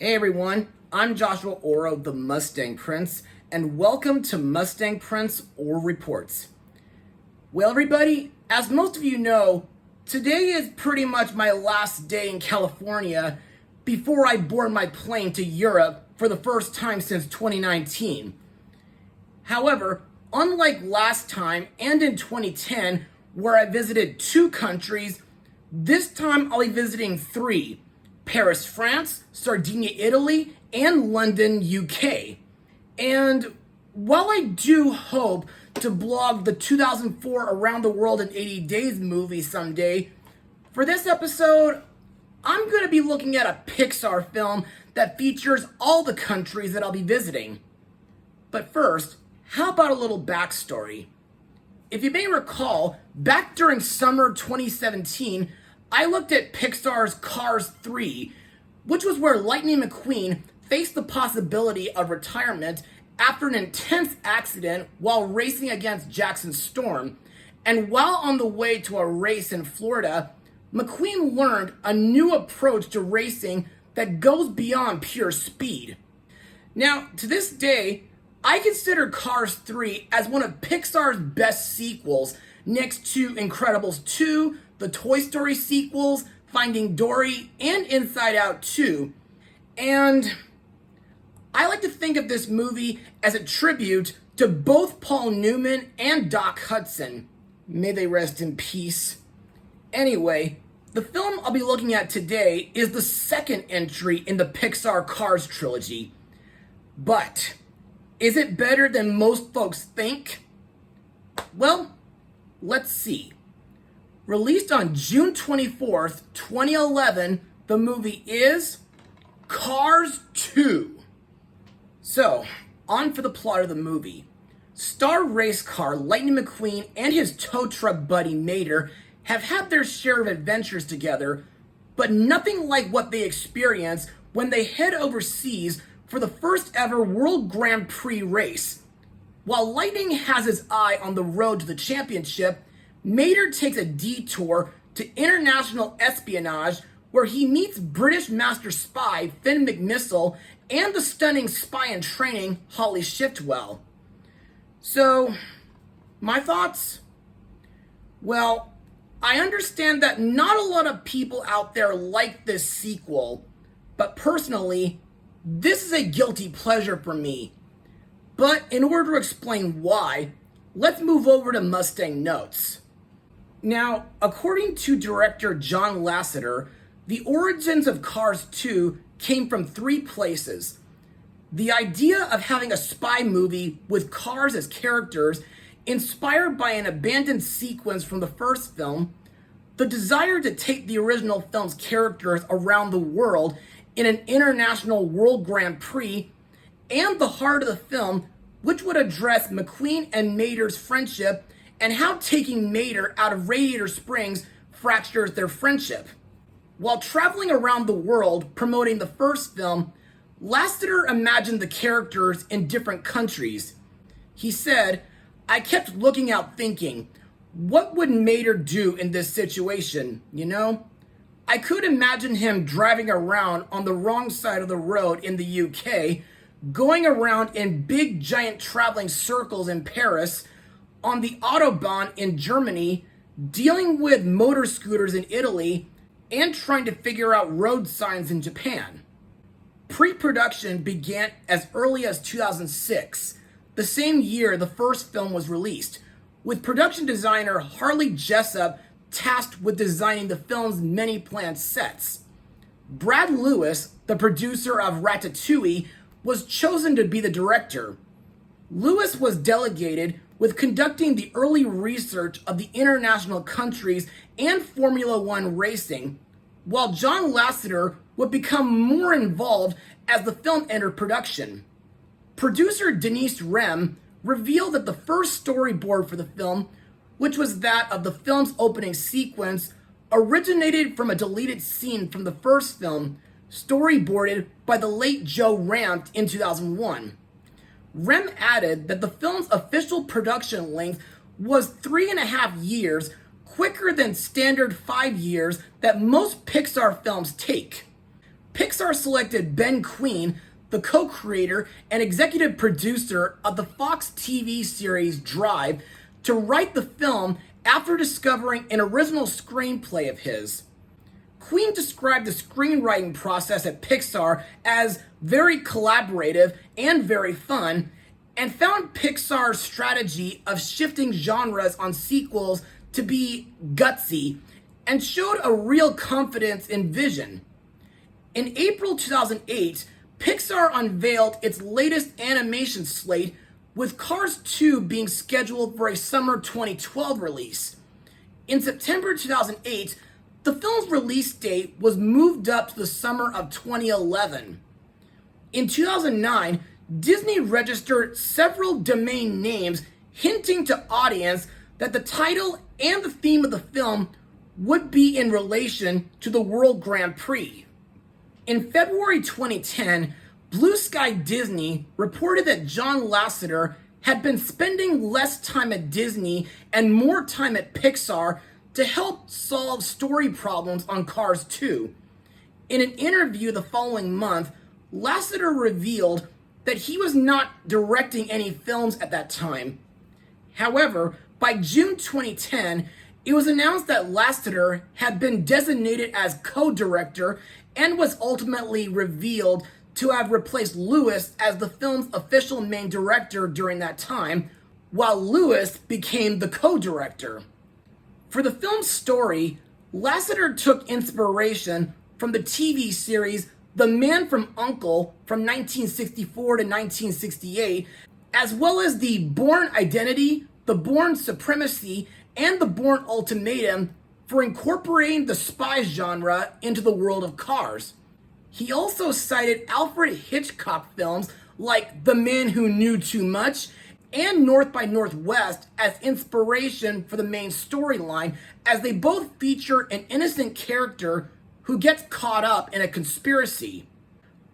Hey everyone, I'm Joshua Orro, the Mustang Prince, and welcome to Mustang Prince Orro Reports. Well everybody, as most of you know, today is pretty much my last day in California before I board my plane to Europe for the first time since 2019. However, unlike last time and in 2010, where I visited 2 countries, this time I'll be visiting 3. Paris, France, Sardinia, Italy, and London, UK. And while I do hope to blog the 2004 Around the World in 80 Days movie someday, for this episode, I'm going to be looking at a Pixar film that features all the countries that I'll be visiting. But first, how about a little backstory? If you may recall, back during summer 2017, I looked at Pixar's Cars 3, which was where Lightning McQueen faced the possibility of retirement after an intense accident while racing against Jackson Storm. And while on the way to a race in Florida, McQueen learned a new approach to racing that goes beyond pure speed. Now, to this day, I consider Cars 3 as one of Pixar's best sequels, next to Incredibles 2, the Toy Story sequels, Finding Dory, and Inside Out 2. And I like to think of this movie as a tribute to both Paul Newman and Doc Hudson. May they rest in peace. Anyway, the film I'll be looking at today is the second entry in the Pixar Cars trilogy. But is it better than most folks think? Well, let's see. Released on June 24th, 2011, the movie is Cars 2. So, on for the plot of the movie. Star race car Lightning McQueen and his tow truck buddy Mater have had their share of adventures together, but nothing like what they experience when they head overseas for the first ever World Grand Prix race. While Lightning has his eye on the road to the championship, Mater takes a detour to international espionage where he meets British master spy Finn McMissile and the stunning spy in training Holly Shiftwell. So, my thoughts? Well, I understand that not a lot of people out there like this sequel, but personally, this is a guilty pleasure for me. But in order to explain why, let's move over to Mustang notes. Now, according to director John Lasseter, the origins of Cars 2 came from 3 places. The idea of having a spy movie with cars as characters, inspired by an abandoned sequence from the first film, the desire to take the original film's characters around the world in an international World Grand Prix, and the heart of the film, which would address McQueen and Mater's friendship and how taking Mater out of Radiator Springs fractures their friendship. While traveling around the world promoting the first film, Lasseter imagined the characters in different countries. He said, "I kept looking out thinking, what would Mater do in this situation, you know? I could imagine him driving around on the wrong side of the road in the UK, going around in big giant traveling circles in Paris, on the Autobahn in Germany, dealing with motor scooters in Italy, and trying to figure out road signs in Japan." Pre-production began as early as 2006, the same year the first film was released, with production designer Harley Jessup tasked with designing the film's many planned sets. Brad Lewis, the producer of Ratatouille, was chosen to be the director. Lewis was delegated with conducting the early research of the international countries and Formula One racing, while John Lasseter would become more involved as the film entered production. Producer Denise Rem revealed that the first storyboard for the film, which was that of the film's opening sequence, originated from a deleted scene from the first film, storyboarded by the late Joe Ranft in 2001. Rem added that the film's official production length was 3.5 years, quicker than standard 5 years that most Pixar films take. Pixar selected Ben Queen, the co-creator and executive producer of the Fox TV series Drive, to write the film after discovering an original screenplay of his. Queen described the screenwriting process at Pixar as very collaborative and very fun, and found Pixar's strategy of shifting genres on sequels to be gutsy, and showed a real confidence in vision. In April 2008, Pixar unveiled its latest animation slate, with Cars 2 being scheduled for a summer 2012 release. In September 2008, the film's release date was moved up to the summer of 2011. In 2009, Disney registered several domain names hinting to audience that the title and the theme of the film would be in relation to the World Grand Prix. In February 2010, Blue Sky Disney reported that John Lasseter had been spending less time at Disney and more time at Pixar to help solve story problems on Cars 2. In an interview the following month, Lasseter revealed that he was not directing any films at that time. However, by June 2010, it was announced that Lasseter had been designated as co-director and was ultimately revealed to have replaced Lewis as the film's official main director during that time, while Lewis became the co-director. For the film's story, Lasseter took inspiration from the TV series The Man from U.N.C.L.E. from 1964 to 1968, as well as the Bourne Identity, the Bourne Supremacy, and the Bourne Ultimatum for incorporating the spy genre into the world of Cars. He also cited Alfred Hitchcock films like The Man Who Knew Too Much and North by Northwest as inspiration for the main storyline, as they both feature an innocent character who gets caught up in a conspiracy.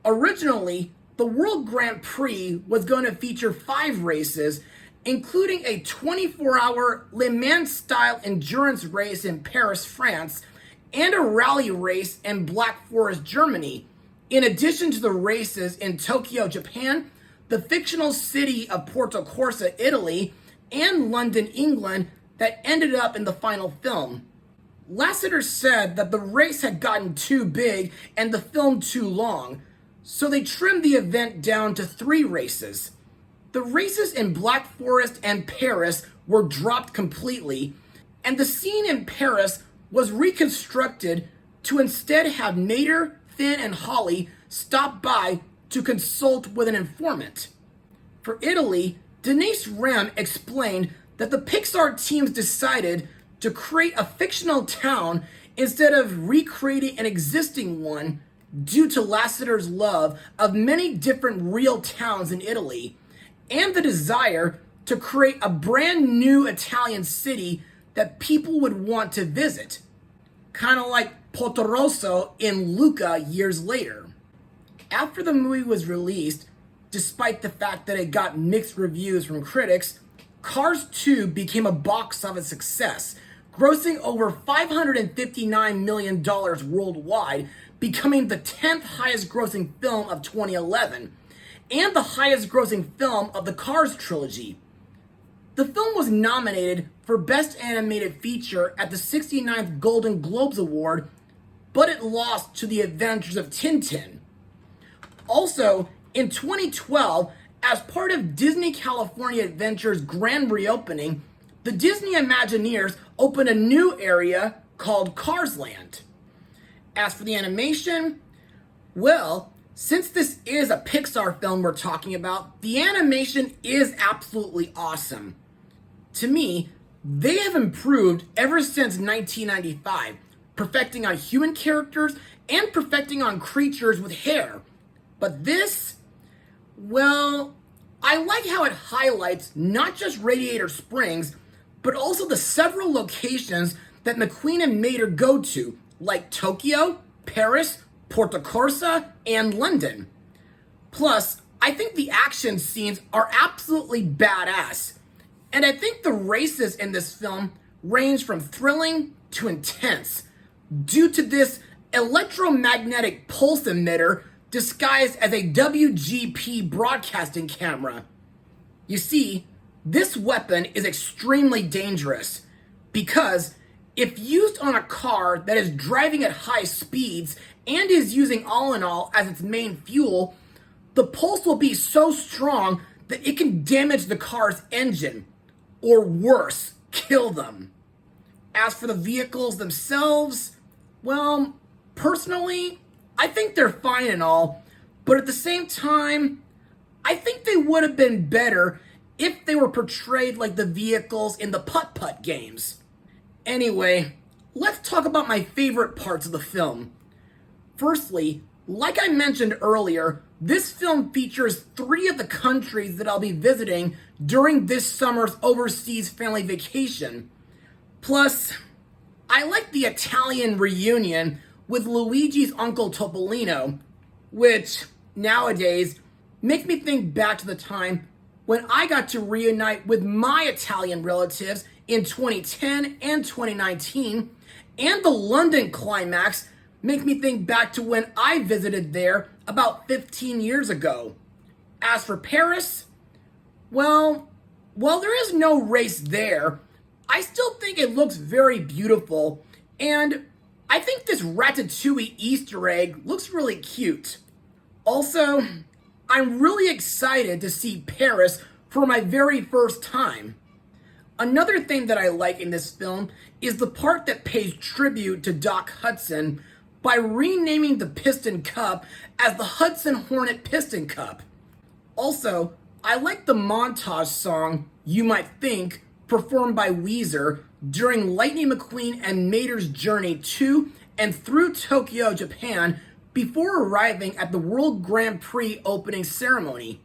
Originally, the World Grand Prix was going to feature 5 races, including a 24-hour Le Mans-style endurance race in Paris, France, and a rally race in Black Forest, Germany, in addition to the races in Tokyo, Japan, the fictional city of Porto Corsa, Italy, and London, England, that ended up in the final film. Lasseter said that the race had gotten too big and the film too long, so they trimmed the event down to 3 races. The races in Black Forest and Paris were dropped completely, and the scene in Paris was reconstructed to instead have Nader, Finn, and Holly stop by to consult with an informant. For Italy, Denise Rem explained that the Pixar teams decided to create a fictional town instead of recreating an existing one due to Lasseter's love of many different real towns in Italy, and the desire to create a brand new Italian city that people would want to visit. Kind of like Porto Rosso in Luca years later. After the movie was released, despite the fact that it got mixed reviews from critics, Cars 2 became a box office success, grossing over $559 million worldwide, becoming the 10th highest grossing film of 2011, and the highest grossing film of the Cars trilogy. The film was nominated for Best Animated Feature at the 69th Golden Globes Award, but it lost to The Adventures of Tintin. Also, in 2012, as part of Disney California Adventure's grand reopening, the Disney Imagineers opened a new area called Cars Land. As for the animation, well, since this is a Pixar film we're talking about, the animation is absolutely awesome. To me, they have improved ever since 1995, perfecting on human characters and perfecting on creatures with hair. But this, well, I like how it highlights not just Radiator Springs, but also the several locations that McQueen and Mater go to, like Tokyo, Paris, Porto Corsa, and London. Plus, I think the action scenes are absolutely badass, and I think the races in this film range from thrilling to intense, due to this electromagnetic pulse emitter disguised as a WGP broadcasting camera. You see, this weapon is extremely dangerous because if used on a car that is driving at high speeds and is using all as its main fuel, the pulse will be so strong that it can damage the car's engine, or worse, kill them. As for the vehicles themselves, well, personally, I think they're fine and all, but at the same time, I think they would have been better if they were portrayed like the vehicles in the putt-putt games. Anyway, let's talk about my favorite parts of the film. Firstly, like I mentioned earlier, this film features 3 of the countries that I'll be visiting during this summer's overseas family vacation. Plus, I like the Italian reunion with Luigi's uncle Topolino, which, nowadays, makes me think back to the time when I got to reunite with my Italian relatives in 2010 and 2019, and the London climax make me think back to when I visited there about 15 years ago. As for Paris, well, while there is no race there, I still think it looks very beautiful, and I think this Ratatouille Easter egg looks really cute. Also, I'm really excited to see Paris for my very first time. Another thing that I like in this film is the part that pays tribute to Doc Hudson by renaming the Piston Cup as the Hudson Hornet Piston Cup. Also, I like the montage song, You Might Think, performed by Weezer during Lightning McQueen and Mater's journey to and through Tokyo, Japan, before arriving at the World Grand Prix opening ceremony.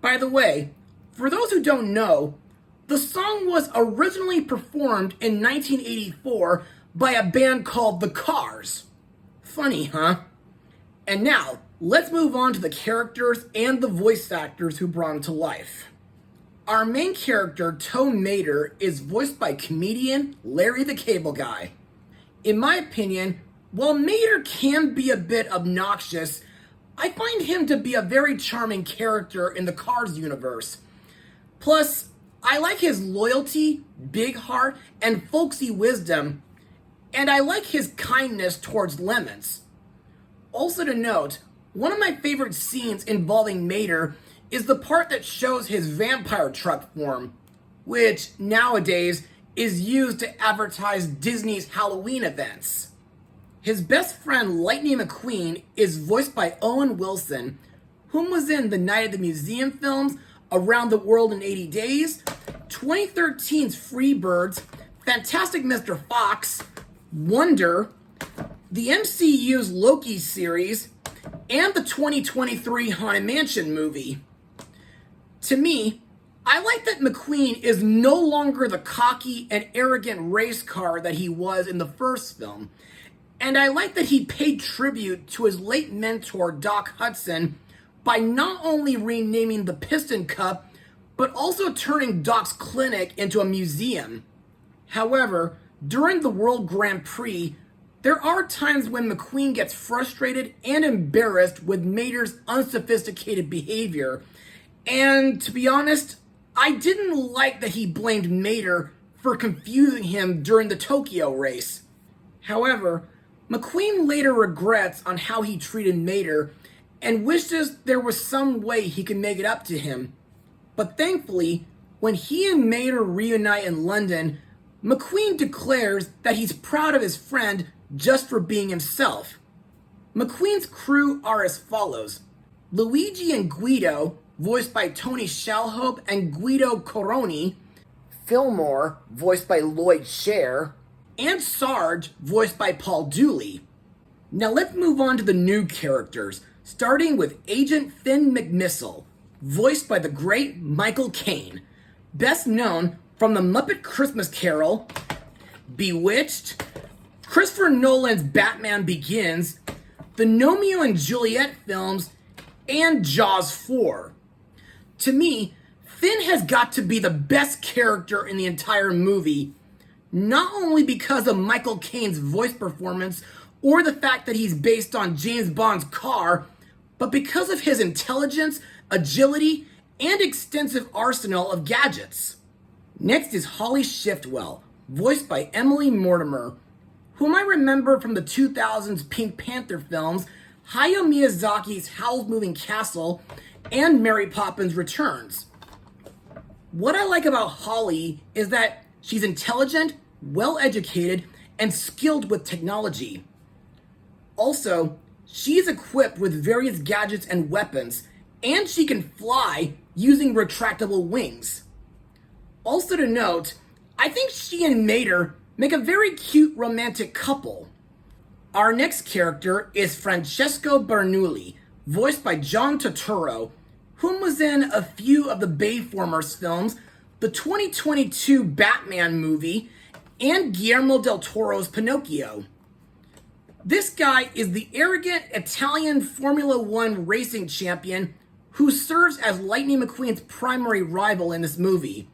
By the way, for those who don't know, the song was originally performed in 1984 by a band called The Cars. Funny, huh? And now, let's move on to the characters and the voice actors who brought him to life. Our main character, Tow Mater, is voiced by comedian Larry the Cable Guy. In my opinion, while Mater can be a bit obnoxious, I find him to be a very charming character in the Cars universe. Plus, I like his loyalty, big heart, and folksy wisdom, and I like his kindness towards lemons. Also to note, one of my favorite scenes involving Mater is the part that shows his vampire truck form, which nowadays is used to advertise Disney's Halloween events. His best friend Lightning McQueen is voiced by Owen Wilson, whom was in the Night at the Museum films, Around the World in 80 Days, 2013's Freebirds, Fantastic Mr. Fox, Wonder, the MCU's Loki series, and the 2023 Haunted Mansion movie. To me, I like that McQueen is no longer the cocky and arrogant race car that he was in the first film, and I like that he paid tribute to his late mentor Doc Hudson by not only renaming the Piston Cup, but also turning Doc's clinic into a museum. However, during the World Grand Prix, there are times when McQueen gets frustrated and embarrassed with Mater's unsophisticated behavior, and to be honest, I didn't like that he blamed Mater for confusing him during the Tokyo race. However, McQueen later regrets on how he treated Mater and wishes there was some way he could make it up to him. But thankfully, when he and Mater reunite in London, McQueen declares that he's proud of his friend just for being himself. McQueen's crew are as follows: Luigi and Guido, voiced by Tony Shalhoub and Guido Coroni, Fillmore, voiced by Lloyd Sher, and Sarge, voiced by Paul Dooley. Now let's move on to the new characters, starting with Agent Finn McMissile, voiced by the great Michael Caine, best known from The Muppet Christmas Carol, Bewitched, Christopher Nolan's Batman Begins, the Romeo and Juliet films, and Jaws 4. To me, Finn has got to be the best character in the entire movie, not only because of Michael Caine's voice performance or the fact that he's based on James Bond's car, but because of his intelligence, agility, and extensive arsenal of gadgets. Next is Holly Shiftwell, voiced by Emily Mortimer, whom I remember from the 2000s Pink Panther films, Hayao Miyazaki's Howl's Moving Castle, and Mary Poppins Returns. What I like about Holly is that she's intelligent, well-educated, and skilled with technology. Also, she's equipped with various gadgets and weapons, and she can fly using retractable wings. Also to note, I think she and Mater make a very cute romantic couple. Our next character is Francesco Bernoulli, voiced by John Turturro, whom was in a few of the Bayformers films, the 2022 Batman movie, and Guillermo del Toro's Pinocchio. This guy is the arrogant Italian Formula One racing champion who serves as Lightning McQueen's primary rival in this movie.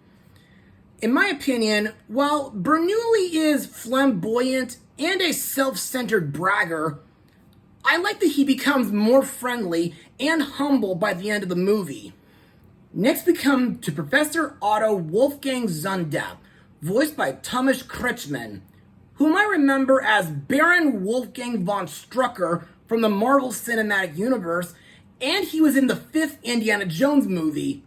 In my opinion, while Bernoulli is flamboyant and a self-centered bragger, I like that he becomes more friendly and humble by the end of the movie. Next we come to Professor Otto Wolfgang Zundap, voiced by Thomas Kretschmann, whom I remember as Baron Wolfgang von Strucker from the Marvel Cinematic Universe, and he was in the 5th Indiana Jones movie.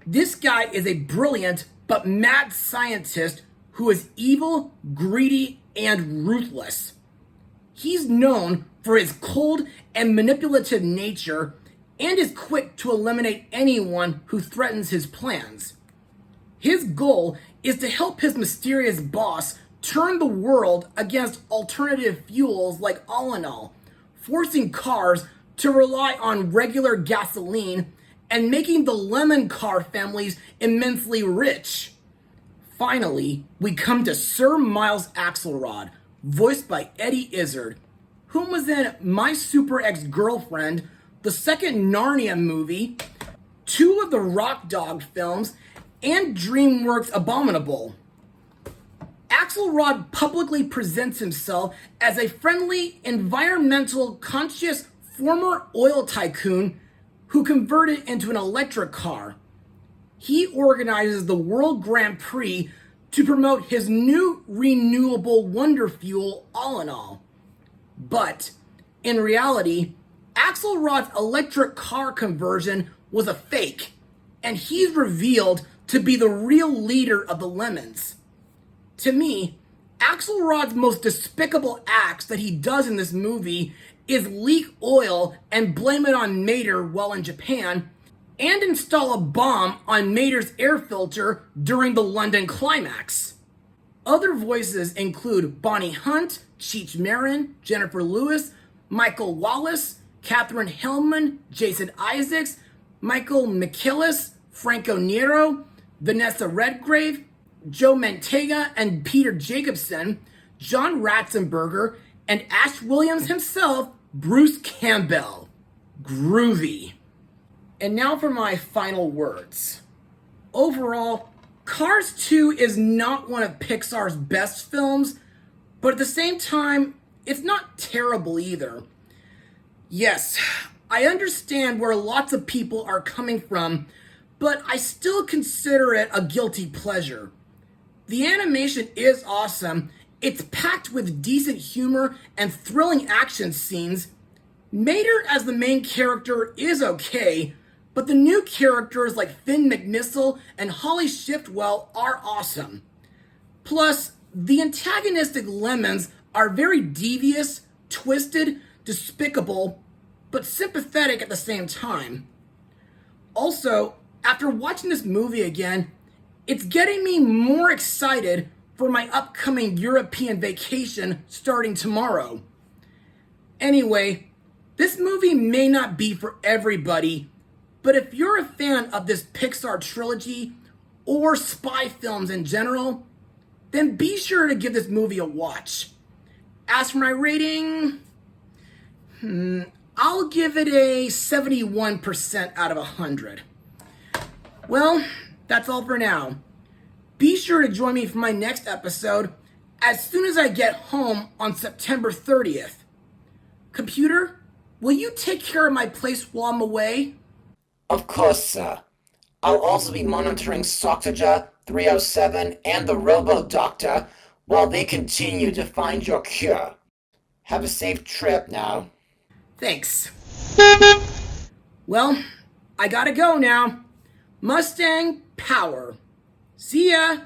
This guy is a brilliant but mad scientist who is evil, greedy, and ruthless. He's known for his cold and manipulative nature and is quick to eliminate anyone who threatens his plans. His goal is to help his mysterious boss turn the world against alternative fuels like ethanol, forcing cars to rely on regular gasoline and making the lemon car families immensely rich. Finally, we come to Sir Miles Axelrod, voiced by Eddie Izzard, whom was in My Super Ex-Girlfriend, the second Narnia movie, 2 of the Rock Dog films, and DreamWorks' Abominable. Axelrod publicly presents himself as a friendly, environmental conscious former oil tycoon who converted into an electric car. He organizes the World Grand Prix to promote his new renewable wonder fuel, ethanol. But, in reality, Axelrod's electric car conversion was a fake, and he's revealed to be the real leader of the Lemons. To me, Axelrod's most despicable acts that he does in this movie is leak oil and blame it on Mater while in Japan, and install a bomb on Mater's air filter during the London climax. Other voices include Bonnie Hunt, Cheech Marin, Jennifer Lewis, Michael Wallace, Katherine Hellman, Jason Isaacs, Michael McKillis, Franco Nero, Vanessa Redgrave, Joe Mantegna and Peter Jacobson, John Ratzenberger, and Ash Williams himself, Bruce Campbell. Groovy. And now for my final words. Overall, Cars 2 is not one of Pixar's best films, but at the same time, it's not terrible either. Yes, I understand where lots of people are coming from, but I still consider it a guilty pleasure. The animation is awesome. It's packed with decent humor and thrilling action scenes. Mater as the main character is okay, but the new characters like Finn McNissel and Holly Shiftwell are awesome. Plus, the antagonistic Lemons are very devious, twisted, despicable, but sympathetic at the same time. Also, after watching this movie again, it's getting me more excited for my upcoming European vacation starting tomorrow. Anyway, this movie may not be for everybody, but if you're a fan of this Pixar trilogy or spy films in general, then be sure to give this movie a watch. As for my rating, I'll give it a 71% out of 100. Well, that's all for now. Be sure to join me for my next episode, as soon as I get home on September 30th. Computer, will you take care of my place while I'm away? Of course, sir. I'll also be monitoring Soctaja, 307, and the Robo-Doctor while they continue to find your cure. Have a safe trip now. Thanks. Well, I gotta go now. Mustang power. See ya!